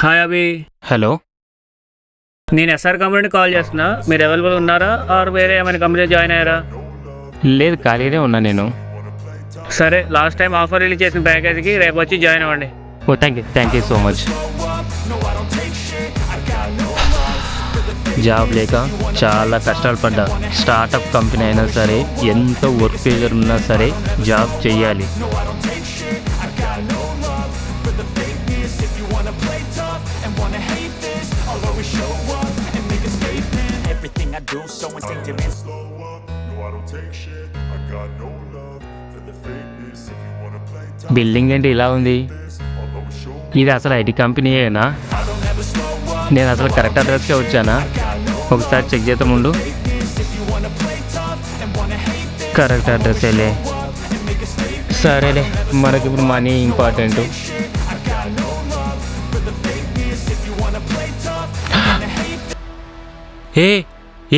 Hi అభి. Hello. నేను SR company call చేస్తున్నా. మీరు అవైలబుల్ ఉన్నారా ఆర్ వేరే ఏమైనా కంపెనీ జాయిన్ అయ్యారా? లేదు, ఖాళీనే ఉన్నా నేను. సరే, లాస్ట్ టైం ఆఫర్ రిలీజ్ చేసిన ప్యాకేజీకి రేపు వచ్చి జాయిన్ అవ్వండి. ఓ thank you so much. Job లేక చాలా కష్టాలు పడ్డా. స్టార్టప్ కంపెనీ అయినా సరే, ఎంత వర్క్ ప్రెషర్ ఉన్నా సరే జాబ్ చెయ్యాలి. బిల్డింగ్ ఏంటి ఇలా ఉంది? ఇది అసలు ఐటీ కంపెనీయేనా? నేను అసలు కరెక్ట్ అడ్రస్కే వచ్చానా? ఒకసారి చెక్ చేద్దాం ఉండు. కరెక్ట్ అడ్రస్లే. సరేలే, మనకి ఇప్పుడు మనీ ఇంపార్టెంట్.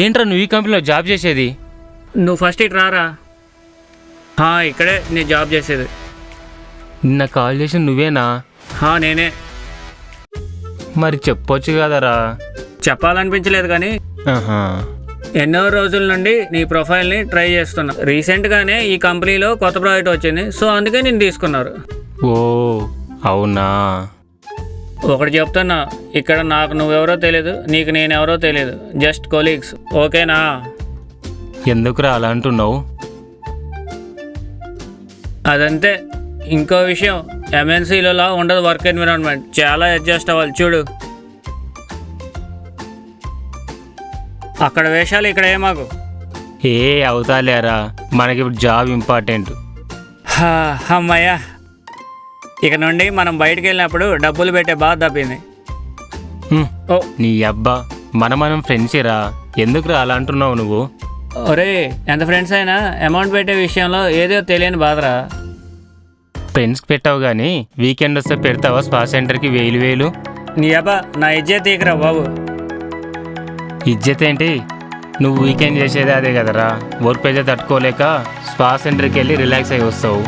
ఏంట్రా నువ్వు ఈ కంపెనీలో జాబ్ చేసేది? నువ్వు ఫస్ట్ ఇటు రారా. ఇక్కడే నేను జాబ్ చేసేది. నిన్న కాల్ చేసి నువ్వేనా? నేనే. మరి చెప్పొచ్చు కదరా. చెప్పాలనిపించలేదు కానీ ఎన్నో రోజుల నుండి నీ ప్రొఫైల్ని ట్రై చేస్తున్నా. రీసెంట్గానే ఈ కంపెనీలో కొత్త ప్రాజెక్ట్ వచ్చింది, సో అందుకే నేను తీసుకున్నారు. ఓ అవునా? ఒకటి చెప్తున్నా, ఇక్కడ నాకు నువ్వెవరో తెలియదు, నీకు నేనెవరో తెలియదు, జస్ట్ కొలీగ్స్. ఓకేనా? ఎందుకురా అలా అంటున్నావు? అదంతే. ఇంకో విషయం, ఎంఎన్సీలలో ఉండదు వర్క్ ఎన్విరాన్మెంట్. చాలా అడ్జస్ట్ అవ్వాలి. చూడు, అక్కడ వేషాలు ఇక్కడ ఏమాకు. అవుతాలేరా, మనకి ఇప్పుడు జాబ్ ఇంపార్టెంట్. అమ్మయ్యా, ఇక నుండి మనం బయటకు వెళ్ళినప్పుడు డబ్బులు పెట్టే బాధ తప్పింది. నీ అబ్బా, మనం ఫ్రెండ్సేరా, ఎందుకురా అలా అంటున్నావు నువ్వు? ఒరే, ఎంత ఫ్రెండ్స్ అయినా అమౌంట్ పెట్టే విషయంలో ఏదో తెలియని బాధరా. ఫ్రెండ్స్కి పెట్టావు కానీ వీకెండ్ వస్తే పెడతావా స్పా సెంటర్కి 1000? నీ అబ్బా, నా ఇజ్జత్ తీకరా బాబు. ఇజ్జత్ ఏంటి? నువ్వు వీకెండ్ చేసేది అదే కదరా. వర్క్ ప్రెజర్ తట్టుకోలేక స్పా సెంటర్కి వెళ్ళి రిలాక్స్ అయ్యి వస్తావు.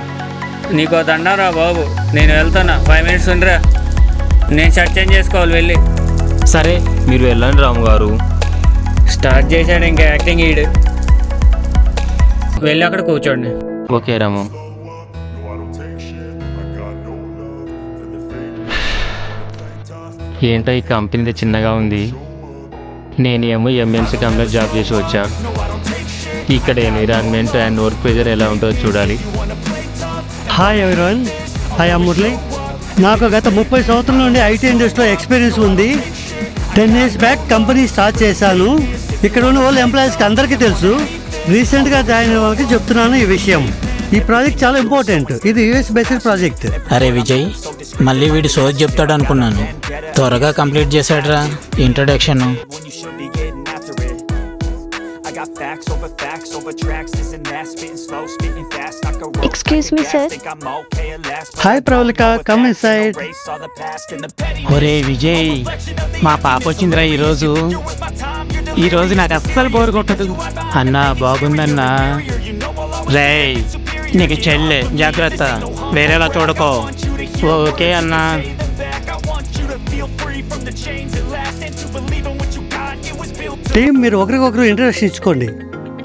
నీకో దండారా బాబు, నేను వెళ్తున్నా. 5 minutes ఉండరా, నేను షర్ట్ చేంజ్ చేసుకోవాలి వెళ్ళి. సరే, మీరు వెళ్ళండి రాము గారు. స్టార్ట్ చేశాడు ఇంకా యాక్టింగ్ ఈడు. వెళ్ళి అక్కడ కూర్చోండి. ఓకే రాము. ఏంటో ఈ కంపెనీ చిన్నగా ఉంది. నేనేమో ఎంఎన్సీ కంపెనీలో జాబ్ చేసి వచ్చా. ఇక్కడ ఎన్విరాన్మెంట్ అండ్ వర్క్ ప్రెజర్ ఎలా ఉంటుందో చూడాలి. Hi everyone, hi Murali. నాకు గత 30 సంవత్సరాల నుండి ఐటీ ఇండస్ట్రీలో ఎక్స్పీరియన్స్ ఉంది. 10 years బ్యాక్ కంపెనీ స్టార్ట్ చేశాను. ఇక్కడ ఉన్న వాళ్ళు ఎంప్లాయీస్కి అందరికీ తెలుసు. రీసెంట్గా జాయిన్ అయిన వాళ్ళకి చెప్తున్నాను ఈ విషయం. ఈ ప్రాజెక్ట్ చాలా ఇంపార్టెంట్. ఇది యూఎస్ బేస్డ్ ప్రాజెక్ట్. అరే విజయ్, మళ్ళీ వీడు సోది చెప్తాడు అనుకున్నాను. త్వరగా కంప్లీట్ చేశాడురా introduction. Excuse me sir. Hi Pravalika, come inside. ఒరే విజయ్, మా పాప వచ్చిందిరా ఈరోజు నాకు అస్సలు బోర్ కొట్టదు. అన్నా బాగుందన్నా. రేయ్, నీకు చెల్లె, జాగ్రత్త, వేరేలా చూడకో. ఓకే అన్నా. టీం, మీరు ఒకరికొకరు ఇంట్రడక్షన్ ఇచ్చుకోండి.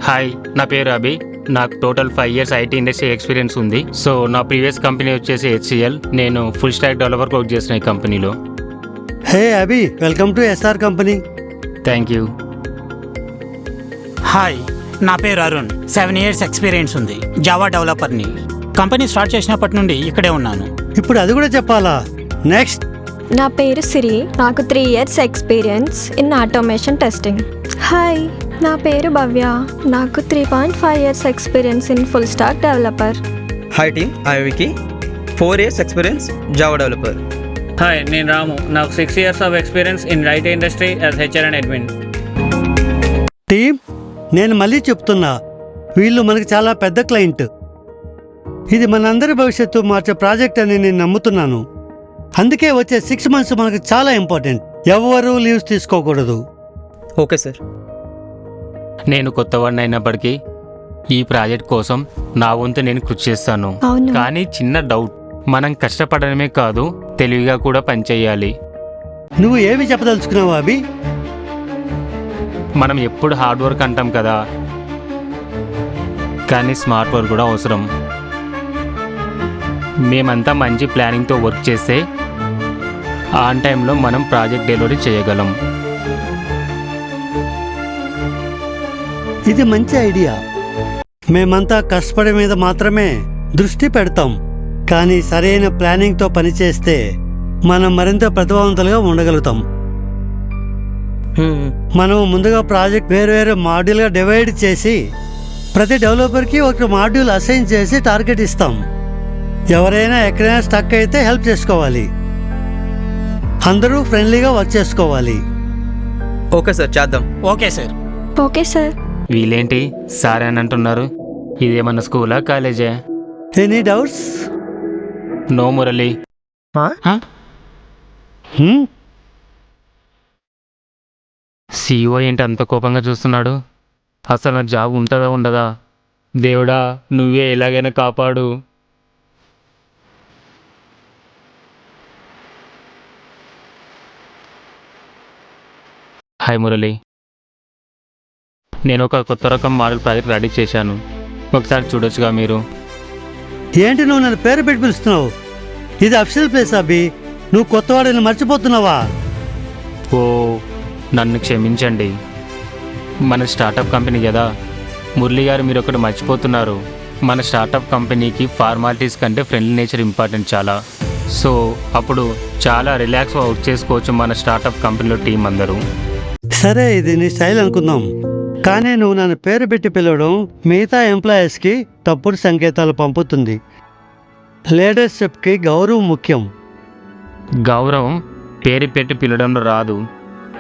హాయ్, నా పేరు అభి. నాకు total 5 years IT industry experience ఉంది. సో నా ప్రీవియస్ కంపెనీ వచ్చేసి HCL. నేను ఫుల్ స్టాక్ డెవలపర్ వర్క్ చేసిన ఈ కంపెనీలో. Hey Abhi, welcome to SR company. Thank you. Hi, నా పేరు అరుణ్. 7 years ఎక్స్పీరియన్స్ ఉంది. జావా డెవలపర్ని. కంపెనీ స్టార్ట్ చేసినప్పటి నుండి ఇక్కడే ఉన్నాను. ఇప్పుడు అది కూడా చెప్పాలా? నెక్స్ట్. నా పేరు సిరి. నాకు 3 years experience in automation testing. Hi, నా పేరు భవ్య. నాకు 3.5 years experience in full stack developer. Hi team, I Vicky. 4 years experience Java developer. Hi, నేను రాము. నాకు 6 years of experience in IT industry as HR and admin. Team, నేను మళ్ళీ చెప్తున్నా, వీళ్ళు మనకి చాలా పెద్ద క్లయింట్. ఇది మనందరి భవిష్యత్తు మార్చే ప్రాజెక్ట్ అని నేను నమ్ముతున్నాను. అందుకే వచ్చే 6 months మనకు చాలా ఇంపార్టెంట్. ఎవరు లీవ్స్ తీసుకోకూడదు. Okay sir. నేను కొత్తవాడిని అయినప్పటికీ ఈ ప్రాజెక్ట్ కోసం నా వంతు నేను కృషి చేస్తాను. కానీ చిన్న డౌట్, మనం కష్టపడడమే కాదు తెలివిగా కూడా పనిచేయాలి. నువ్వు ఏమి చెప్పదలుచుకున్నావు అభి? మనం ఎప్పుడు హార్డ్ వర్క్ అంటాం కదా, కానీ స్మార్ట్ వర్క్ కూడా అవసరం. మేమంతా మంచి ప్లానింగ్తో వర్క్ చేస్తే ఆన్ టైంలో మనం ప్రాజెక్ట్ డెలివరీ చేయగలం. ఇది మంచి ఐడియా. మేమంతా కష్టపడే మీద మాత్రమే దృష్టి పెడతాం, కానీ సరైన ప్లానింగ్తో పనిచేస్తే మనం మరింత ప్రతిభావంతులుగా ఉండగలుగుతాం. మనం ముందుగా ప్రాజెక్ట్ వేరు మాడ్యూల్గా డివైడ్ చేసి ప్రతి డెవలపర్కి ఒక మాడ్యూల్ అసైన్ చేసి టార్గెట్ ఇస్తాం. ఎవరైనా ఎక్కడైనా స్టక్ అయితే హెల్ప్ చేసుకోవాలి. అందరూ ఫ్రెండ్లీగా వర్క్ చేసుకోవాలి. ఓకే సార్, చేద్దాం. Okay sir. Okay sir. వీళ్ళేంటి సార్ అని అంటున్నారు? ఇదేమన్నా స్కూలా కాలేజా? Any doubts? No Murali. CEO ఏంటి అంత కోపంగా చూస్తున్నాడు? అసలు నా జాబ్ ఉంటుందా ఉండదా? దేవుడా నువ్వే ఎలాగైనా కాపాడు. హాయ్ మురళి, నేను ఒక కొత్త రకం మోడల్ ప్రాజెక్ట్ రెడీ చేశాను, ఒకసారి చూడొచ్చుగా మీరు? ఏంటి నువ్వు నన్ను పేరు పెట్టి పిలుస్తున్నావు? ఇది అఫీషియల్ ప్లేస్ అభి. నువ్వు కొత్తవాడిని మర్చిపోతున్నావా? ఓ నన్ను క్షమించండి, మన స్టార్టప్ కంపెనీ కదా. మురళి గారు మీరు ఒకటి మర్చిపోతున్నారు. మన స్టార్టప్ కంపెనీకి ఫార్మాలిటీస్ కంటే ఫ్రెండ్లీ నేచర్ ఇంపార్టెంట్ చాలా. సో అప్పుడు చాలా రిలాక్స్గా వర్క్ చేసుకోవచ్చు మన స్టార్టప్ కంపెనీలో టీం అందరూ. సరే, ఇది నీ స్టైల్ అనుకుందాం, కానీ నువ్వు నన్ను పేరు పెట్టి పిలవడం మిగతా ఎంప్లాయీస్కి తప్పుడు సంకేతాలు పంపుతుంది. లీడర్షిప్కి గౌరవం ముఖ్యం. గౌరవం పేరు పెట్టి పిలవడంలో రాదు,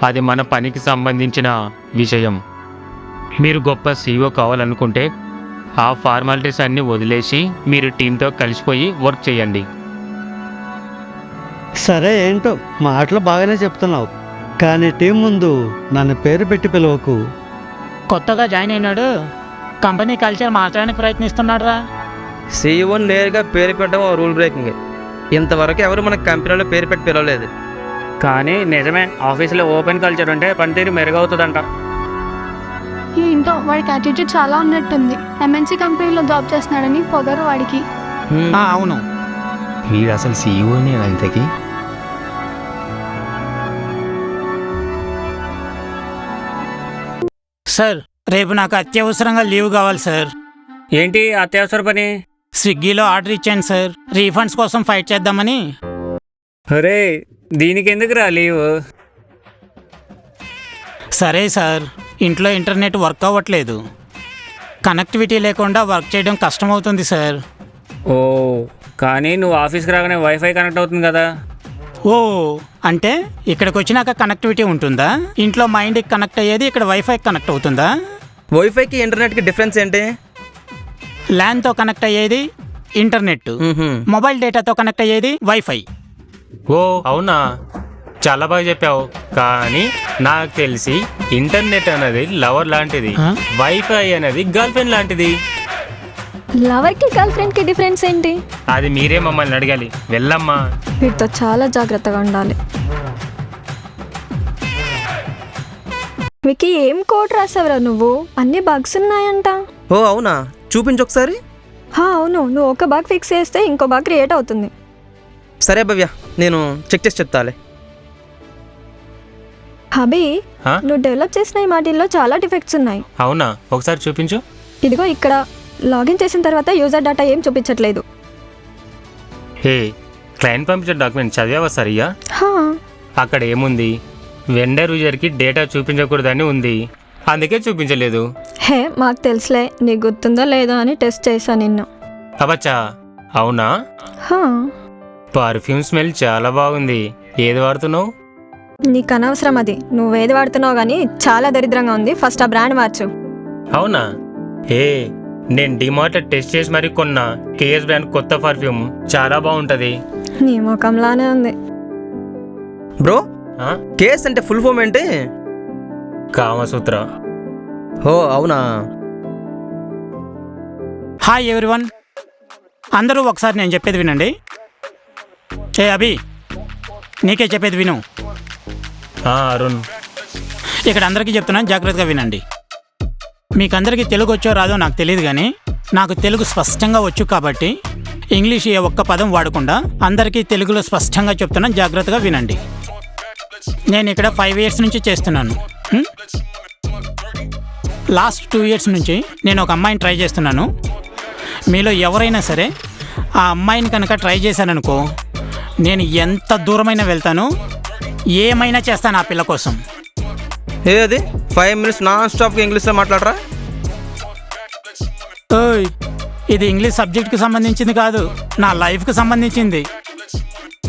అది మన పనికి సంబంధించిన విషయం. మీరు గొప్ప CEO కావాలనుకుంటే ఆ ఫార్మాలిటీస్ అన్నీ వదిలేసి మీరు టీంతో కలిసిపోయి వర్క్ చేయండి. సరే, ఏంటో మాటలు బాగానే చెప్తున్నావు, కానీ టీం ముందు నన్ను పేరు పెట్టి పిలవకు. కొత్తగా జాయిన్ అయినాడు, కంపెనీ కల్చర్ మార్చడానికి ప్రయత్నిస్తున్నాడు రా. CEO నేరుగా పేరు పెట్టడం రూల్ బ్రేకింగ్. ఇంతవరకు ఎవరు మన కంపెనీలో పేరు పెట్టి పిలవలేదు. కానీ నిజమే, ఆఫీస్లో ఓపెన్ కల్చర్ ఉంటే పనితీరు మెరుగవుతుందంట. ఏంటో వాడికి యాటిట్యూడ్ చాలా ఉన్నట్టుంది. MNC కంపెనీలో జాబ్ చేస్తున్నాడని పొగరు వాడికి. అవును, వీడు అసలు సీఈఓనే అంతకి. సార్ రేపు నాకు అత్యవసరంగా లీవ్ కావాలి సార్. ఏంటి అత్యవసర పని? స్విగ్గీలో ఆర్డర్ ఇచ్చాను సార్, రీఫండ్స్ కోసం ఫైట్ చేద్దామని. అరే దీనికి ఎందుకురా లీవ్? సరే సార్, ఇంట్లో ఇంటర్నెట్ వర్క్ అవ్వట్లేదు, కనెక్టివిటీ లేకుండా వర్క్ చేయడం కష్టమవుతుంది సార్. ఓ కానీ నువ్వు ఆఫీస్కి రాగానే వైఫై కనెక్ట్ అవుతుంది కదా. ఓ అంటే ఇక్కడికి వచ్చినాక కనెక్టివిటీ ఉంటుందా? ఇంట్లో మైండ్కి కనెక్ట్ అయ్యేది ఇక్కడ వైఫైకి కనెక్ట్ అవుతుందా? వైఫైకి ఇంటర్నెట్కి డిఫరెన్స్ ఏంటి? ల్యాన్తో కనెక్ట్ అయ్యేది ఇంటర్నెట్, మొబైల్ డేటాతో కనెక్ట్ అయ్యేది వైఫై. ఓ అవునా, చాలా బాగా చెప్పావు. కానీ నాకు తెలిసి ఇంటర్నెట్ అనేది లవర్ లాంటిది, వైఫై అనేది గర్ల్ ఫ్రెండ్ లాంటిది. లవర్కి గర్ల్ ఫ్రెండ్కి డిఫరెన్స్ ఏంటి? అది మీరే మమ్మల్ని అడగాలి. వెళ్ళమ్మా. వీటితో చాలా జాగ్రత్తగా ఉండాలి. వికీ, ఏం కోడ్ రాసావురా నువ్వు? అన్ని బగ్స్ ఉన్నాయంట. ఓ అవునా, చూపించు ఒకసారి. అవును, నువ్వు ఒక బగ్ ఫిక్స్ చేస్తే ఇంకో బగ్ క్రియేట్ అవుతుంది. సరే భవ్య, నేను చెక్ చేసి చెప్తాలే. హబీ, హా? నువ్వు డెవలప్ చేసిన ఈ మాటిల్లో చాలా డిఫెక్ట్స్ ఉన్నాయి. అవునా, ఒకసారి చూపించు. ఇదిగో ఇక్కడ లాగిన్ చేసిన తర్వాత యూజర్ డేటా ఏం చూపించట్లేదు. హే, క్లయింట్ పంపించిన డాక్యుమెంట్ చదివావా సరిగా? హా, అక్కడ ఏముంది? వెండర్ యూజర్కి డేటా చూపించకూడదని ఉంది, అందుకే చూపించలేదు. హే మాకు తెలుసులే, నీకు గుర్తుందో లేదో అని టెస్ట్ చేశా నిన్ను. అవచ్చా, అవునా? హా, పర్ఫ్యూమ్ స్మెల్ చాలా బాగుంది. ఏది వాడుతున్నావు? నీకు అనవసరం అది. నువ్వేది వాడుతున్నావు కానీ చాలా దరిద్రంగా ఉంది. ఫస్ట్ ఆ బ్రాండ్ మార్చు. అవునా? ఏ నేను డిమార్ట్లో టెస్ట్ చేసి మరి కొన్న కేఎస్ బ్రాండ్ కొత్త పర్ఫ్యూమ్ చాలా బాగుంటుంది. నీ ముఖంలానే ఉంది. బ్రో, కేస్ అంటే ఫుల్ ఫామ్ ఏంటి? కామసూత్ర. ఓ అవునా. హాయ్ ఎవ్రీవన్, అందరూ ఒకసారి నేను చెప్పేది వినండి. ఏ అభి, నీకే చెప్పేది విను. అరుణ్. ఇక్కడ అందరికీ చెప్తున్నాను, జాగ్రత్తగా వినండి. మీకందరికీ తెలుగు వచ్చో రాదో నాకు తెలియదు, కానీ నాకు తెలుగు స్పష్టంగా వచ్చు కాబట్టి ఇంగ్లీష్ ఏ ఒక్క పదం వాడకుండా అందరికీ తెలుగులో స్పష్టంగా చెప్తున్నాను, జాగ్రత్తగా వినండి. నేను ఇక్కడ 5 years నుంచి చేస్తున్నాను. లాస్ట్ 2 years నుంచి నేను ఒక అమ్మాయిని ట్రై చేస్తున్నాను. మీలో ఎవరైనా సరే ఆ అమ్మాయిని కనుక ట్రై చేశాననుకో, నేను ఎంత దూరమైనా వెళ్తాను, ఏమైనా చేస్తాను ఆ పిల్ల కోసం. ఏది 5 minutes నాన్ స్టాప్గా ఇంగ్లీష్లో మాట్లాడరా? ఓయ్, ఇది ఇంగ్లీష్ సబ్జెక్ట్కి సంబంధించింది కాదు, నా లైఫ్కి సంబంధించింది.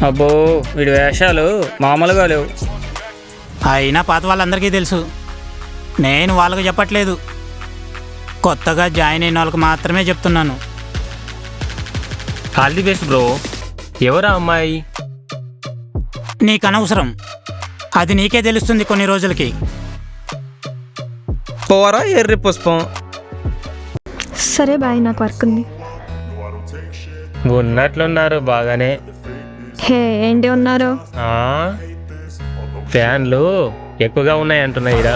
అబ్బో వీడి వేషాలు మామూలుగా లేవు. అయినా పాత వాళ్ళందరికీ తెలుసు, నేను వాళ్ళకి చెప్పట్లేదు, కొత్తగా జాయిన్ అయిన వాళ్ళకి మాత్రమే చెప్తున్నాను. All the best bro. ఎవరా అమ్మాయి? నీకు అనవసరం, అది నీకే తెలుస్తుంది కొన్ని రోజులకి. పోవరా ఎర్రి పుష్పం. సరే బాయ్, నాకు వర్క్ ఉంది. ఉన్నట్లున్నారు బాగానే. హే ఏంటి ఉన్నారు? ఫ్యాన్లు ఎక్కువగా ఉన్నాయి అంటున్నాయి ఇక్కడ.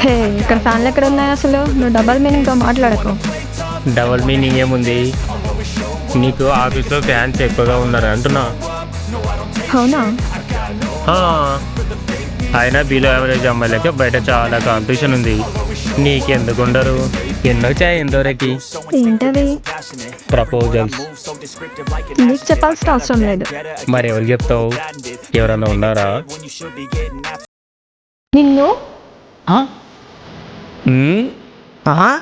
హే ఇక్కడ ఫ్యాన్లు ఎక్కడ ఉన్నాయి అసలు? నువ్వు డబల్ మీనింగ్తో మాట్లాడకు. డబల్ మీనింగ్ ఏముంది? నీకు ఆఫీస్లో ఫ్యాన్స్ ఎక్కువగా ఉన్నారు అంటున్నా. అవునా? అయినా బిలో యావరేజ్ అమ్మాయిలకి బయట చాలా కాంపిటీషన్ ఉంది, నీకెందుకు ఉండరు? ఎన్నో చాయ్ ఎంతవరకు ఏంటది? ప్రపోజల్స్. నీకు చెప్పాల్సిన అవసరం లేదు. మరి ఎవరు చెప్తావు? ఎవరన్నా ఉన్నారా? నిన్ను ఆ? ఉమ్, ఆహా